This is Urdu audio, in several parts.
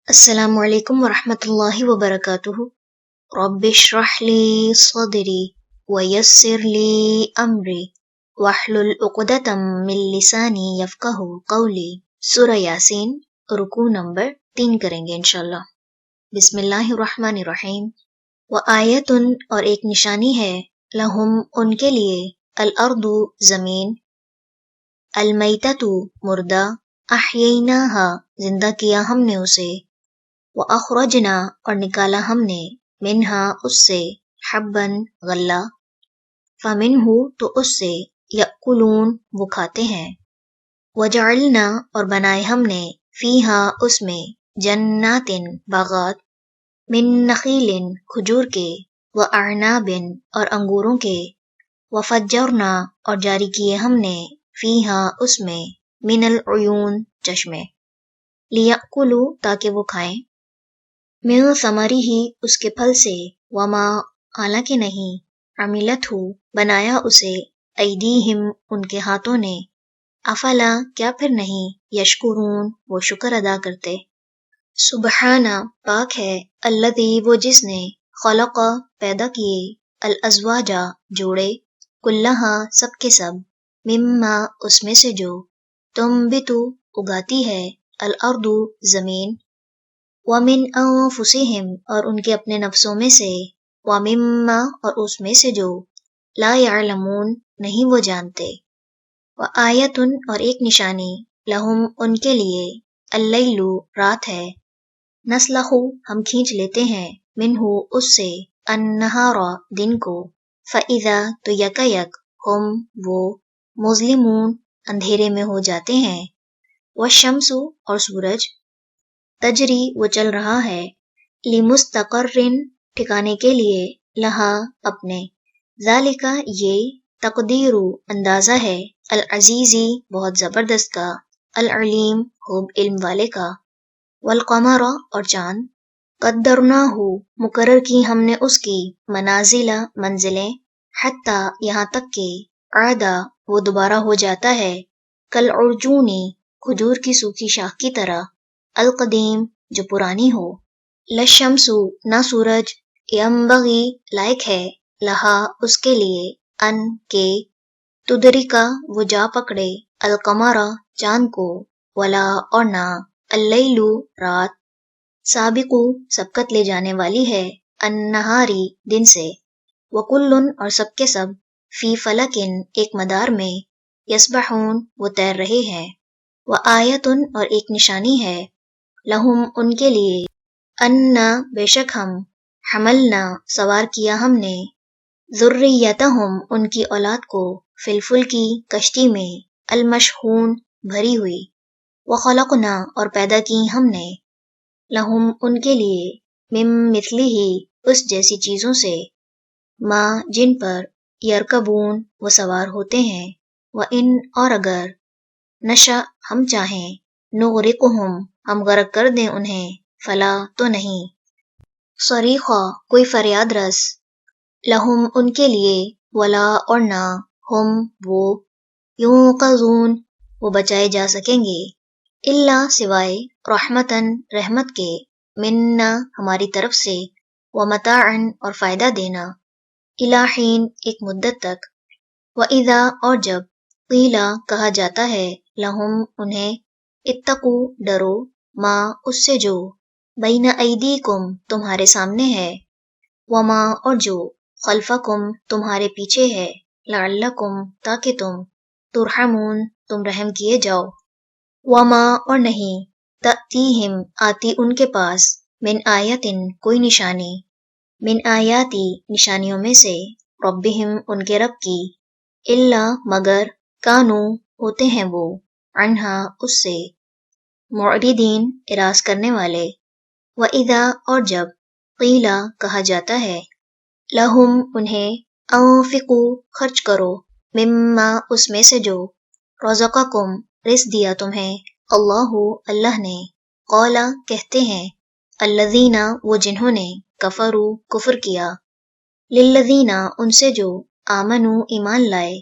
السلام علیکم ورحمۃ اللہ وبرکاتہ۔ رب اشرح لی صدری ویسر لی امری واحلل عقدۃ من لسانی یفقہوا قولی۔ سورہ یاسین، رکوع نمبر 3 کریں گے انشاءاللہ۔ بسم اللہ الرحمن الرحیم۔ وآیۃ، اور ایک نشانی ہے، لہم ان کے لیے، الارض زمین، المیتۃ مردہ، احییناہا زندہ کیا ہم نے اسے، وَأَخْرَجْنَا اور نکالا ہم نے، منہا اس سے، حباً غلہ، فَمِنْہُ تو اس سے، یأکلون وہ کھاتے ہیں، وَجَعَلْنَا اور بنائے ہم نے، فیہا اس میں، جنات باغات، من نخیل کھجور کے، وَأَعْنَابٍ اور انگوروں کے، وَفَجَّرْنَا اور جاری کیے ہم نے، فیہا اس میں، من العیون چشمے، لیأکلوا تاکہ وہ کھائیں، من ثمرہ اس کے پھل سے، وما حالانکہ نہیں، عملتہ بنایا اسے، ایدیہم ان کے ہاتھوں نے، افلا کیا پھر نہیں، یشکرون وہ شکر ادا کرتے۔ سبحانہ پاک ہے، الذی وہ جس نے، خلق پیدا کیے، الازواج جوڑے، کلہا سب کے سب، مما اس میں سے جو، تنبت اگاتی ہے، الارض زمین، ومن انفسہم اور ان کے اپنے نفسوں میں سے، ومما اور اس میں سے جو، لا یعلمون نہیں وہ جانتے۔ وآیۃ اور ایک نشانی، لہم ان کے لیے، اللیل رات ہے، نسلخ ہم کھینچ لیتے ہیں، منہ اس سے، النہار دن کو، فإذا تو یکایک، ہم وہ، مظلمون اندھیرے میں ہو جاتے ہیں، والشمس اور سورج، تجری وہ چل رہا ہے، لمستقر ٹھکانے کے لیے، لہا اپنے، ذالک یہ، تقدیر اندازہ ہے، العزیزی بہت زبردست کا، العلیم خوب علم والے کا، والقمر اور چاند، قدرناہ مقرر کی ہم نے اس کی، منازل منزلیں، حتی یہاں تک کہ، عادا وہ دوبارہ ہو جاتا ہے، کالعرجونی کھجور کی سوکھی شاخ کی طرح، القدیم جو پرانی ہو، للشمس نہ سورج، ینبغی لائق ہے، لہا اس کے لیے، ان کے، تدرکا وہ جا پکڑے، القمر چاند کو، ولا اور نہ، اللیل رات، سابقو سبقت لے جانے والی ہے، النہاری دن سے، وکلن اور سب کے سب، فی فلکن ایک مدار میں، یسبحون وہ تیر رہے ہیں۔ وآیۃ اور ایک نشانی ہے، لہم ان کے لیے، انا بے شک ہم، حملنا سوار کیا ہم نے، ذریتہم ان کی اولاد کو، فی الفلکی کشتی میں، المشحون بھری ہوئی، وخلقنا اور پیدا کی ہم نے، لہم ان کے لیے، من مثلہ اس جیسی چیزوں سے، ما جن پر، یرکبون وہ سوار ہوتے ہیں، وَإِن اور اگر، نشأ ہم چاہیں، نغرقہم ہم غرق کر دیں انہیں، فلا تو نہیں، صریخا کوئی فریاد رس، لہم ان کے لیے، ولا اور نہ، ہم وہ، ینقذون وہ بچائے جا سکیں گے، الا سوائے، رحمتاً رحمت کے، منا ہماری طرف سے، ومتاعاً اور فائدہ دینا، الی حین ایک مدت تک، وَإِذَا اور جب، قیلا کہا جاتا ہے، لہم انہیں، اتقوا ڈرو، ما اس سے جو، بین ایدیکم تمہارے سامنے ہے، وما اور جو، خلفکم تمہارے پیچھے ہے، لعلکم تاکہ تم، ترحمون تم رحم کیے جاؤ، وما اور نہیں، تأتیہم آتی ان کے پاس، من آیتن کوئی نشانی، من آیاتی نشانیوں میں سے، ربہم ان کے رب کی، الا مگر، کانو ہوتے ہیں وہ، عنہا اس سے، معرضین اعراض کرنے والے، وَإِذَا اور جب، قیلا کہا جاتا ہے، لہم انہیں، انفقوا خرچ کرو، مما اس میں سے جو، رزقکم رزق دیا تمہیں، اللہ نے، قولا کہتے ہیں، الذین وہ جنہوں نے، کفروا کفر کیا، للذین ان سے جو، آمنوا ایمان لائے،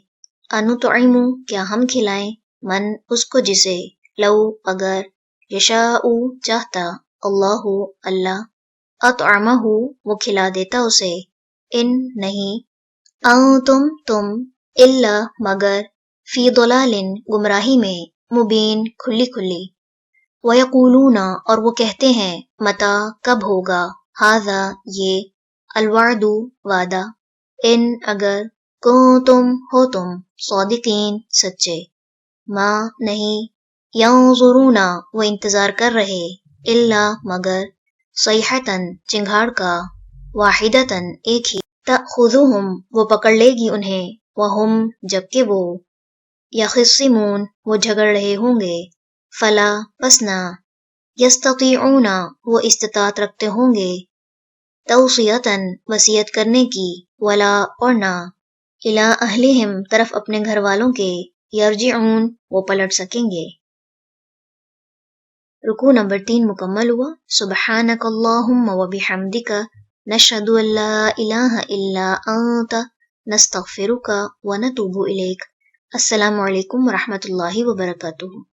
انطعم کیا ہم کھلائیں، من اس کو جسے، لو اگر، یشاء چاہتا، اللہ اللہ اطعمہ وہ کھلا دیتا اسے ان نہیں انتم تم الا مگر فی ضلال گمراہی میں مبین کھلی کھلی وَيَقُولُونَ اور وہ کہتے ہیں متا کب ہوگا ھذا یہ الوعد وعدہ ان اگر کنتم ہو تم صادقین سچے ما نہیں ینظرون وہ انتظار کر رہے الا مگر صیحتن چنگھاڑ کا واحدتن ایک ہی تأخذہم وہ پکڑ لے گی انہیں وہم جبکہ وہ یخصمون وہ جھگڑ رہے ہوں گے فلا پسنا یستطیعون وہ استطاعت رکھتے ہوں گے توصیتاً وصیت کرنے کی ولا اور نہ الی اہلہم طرف اپنے گھر والوں کے یرجعون وہ پلٹ سکیں گے۔ رکوع نمبر 3 مکمل ہوا۔ سبحانک اللہم و بحمدک نشہد ان لا الہ الا انت نستغفرک و نتوب الیک۔ السلام علیکم ورحمۃ اللہ وبرکاتہ۔